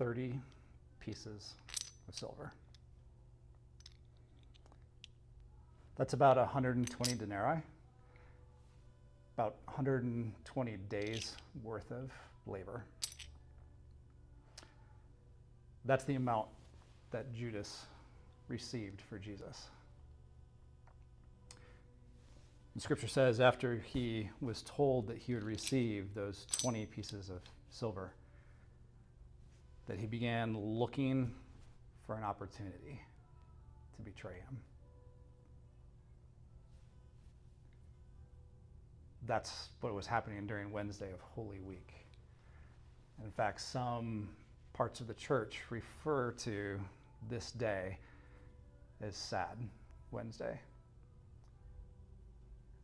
30 pieces of silver. That's about 120 denarii, about 120 days worth of labor. That's the amount that Judas received for Jesus. And Scripture says after he was told that he would receive those 20 pieces of silver, that he began looking for an opportunity to betray him. That's what was happening during Wednesday of Holy Week. And in fact, some parts of the church refer to this day as Sad Wednesday.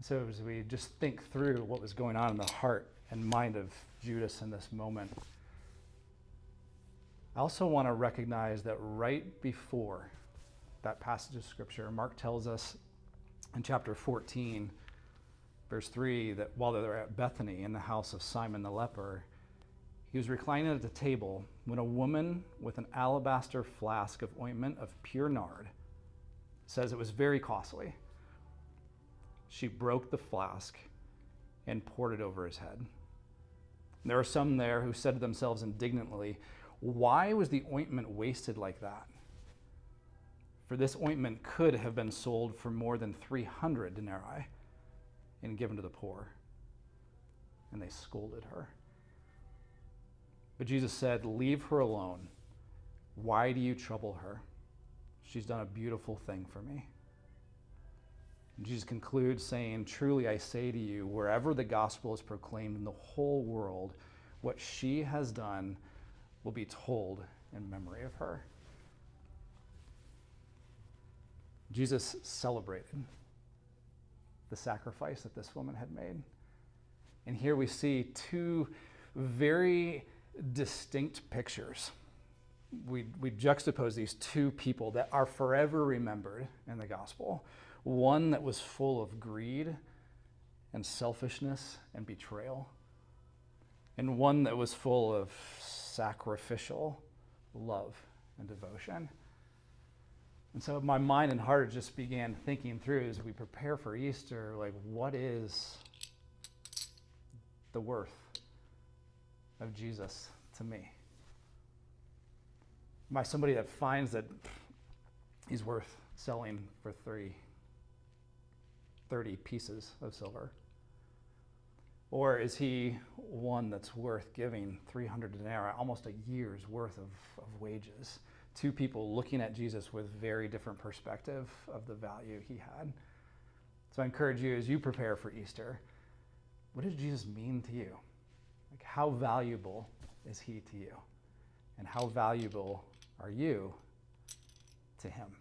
So as we just think through what was going on in the heart and mind of Judas in this moment, I also want to recognize that right before that passage of Scripture, Mark tells us in chapter 14, verse 3, that while they were at Bethany in the house of Simon the leper, he was reclining at the table when a woman with an alabaster flask of ointment of pure nard, says it was very costly, she broke the flask and poured it over his head. And there were some there who said to themselves indignantly, "Why was the ointment wasted like that? For this ointment could have been sold for more than 300 denarii and given to the poor." And they scolded her. But Jesus said, "Leave her alone. Why do you trouble her? She's done a beautiful thing for me." And Jesus concludes saying, "Truly I say to you, wherever the gospel is proclaimed in the whole world, what she has done will be told in memory of her." Jesus celebrated the sacrifice that this woman had made. And here we see two very distinct pictures. We juxtapose these two people that are forever remembered in the gospel. One that was full of greed and selfishness and betrayal, and one that was full of sacrificial love and devotion. And so my mind and heart just began thinking through as we prepare for Easter, like, what is the worth of Jesus to me? Am I somebody that finds that he's worth selling for 30 pieces of silver? Or is he one that's worth giving 300 denarii, almost a year's worth of wages? Two people looking at Jesus with very different perspective of the value he had. So I encourage you as you prepare for Easter, what does Jesus mean to you? Like, how valuable is he to you? And how valuable are you to him?